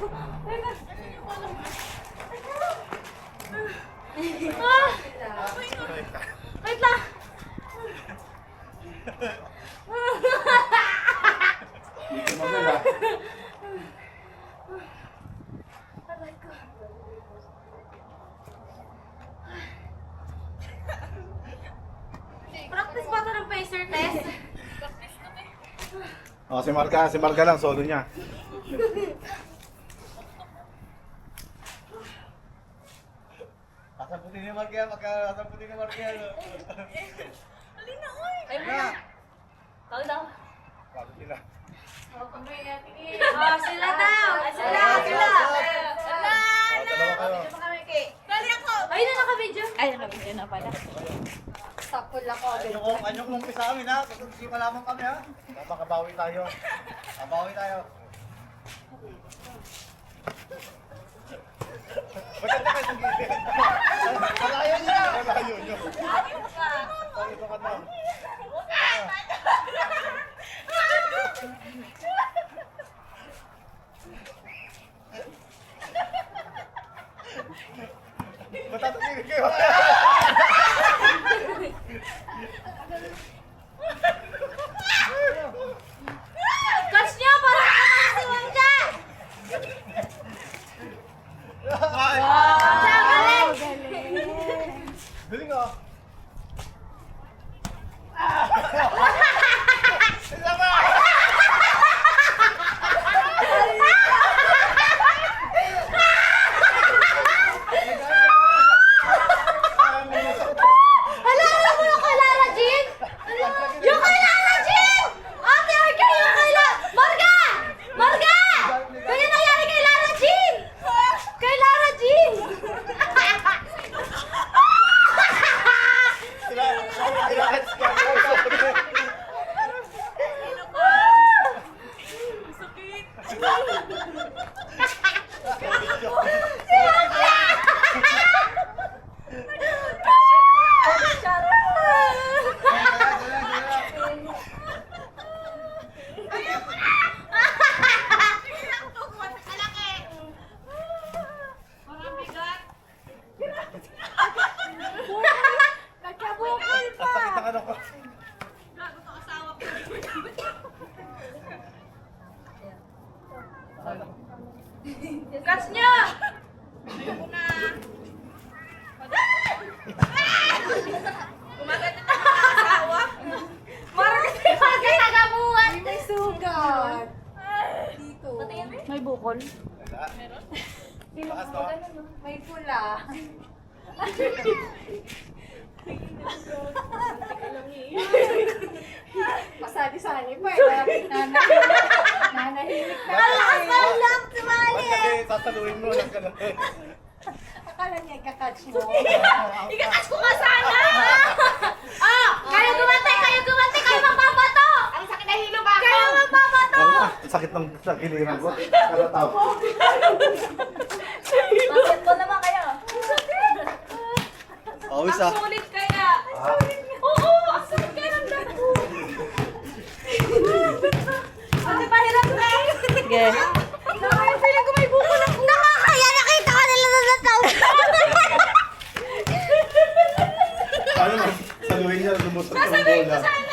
Wait lang. Hindi ko magala. Aray ko. Practice pa ito ng pacer test. Oh, si Marga lang, solo niya. Kasamputin ni Marga, kasamputin ni Marga. Halina, oy! Ay, muna. Tawag daw. Bakit sila? Oh, sila daw. Sila. Dalawa kayo. Ayun na naka-video. Ay, nakabigyan na pala. Sakol ako. Anyong mong sa amin ha, kasi hindi malaman kami ha. Makabawi tayo. Mabawi tayo. Maganda kayo sa gilid. Malayo niya. Malayo niyo. Ito ka na. Matatagilid kayo. Catch niyo, parang nakakasiwan ka. Wow, galing! Galing ah. Hala, alam mo yung kay Lara Jean? Yung kay Lara Jean! Ate Arca, yung kay Marga! Marga! Kaya nangyari kay Lara Jean! Kay Lara Jean! Nagkabukol pa! Sakit ang ano ko. Catch niyo! Kumagat na asawa. Marami kasi nagabuhat. May sugat. Dito. May bukol. Taas to. May pula. Pasali-sali pa eh. Nanahimik na. Ang lang si Mali. Ba't kasi sasaluhin mo lang ka lang. Akala niya ikakatch mo. Ikakatch ko nga sana! Kayo gumanti! Kayo mapapato! Ang sakit na hilo ba ako? Kayo mapapato! Sakit ng sakiliran ko. Karataw. Basketball naman kayo. Oh, isa. Ang sulit kaya. Oo, ang sulit kaya ng dad ko. Ate, pahirap na. Sige. Feeling ko may buko na. Nakakaya, nakita ka nila na nataw. Ano man, saluhin niya, lumusot ng Sasabihin ko bola. sana.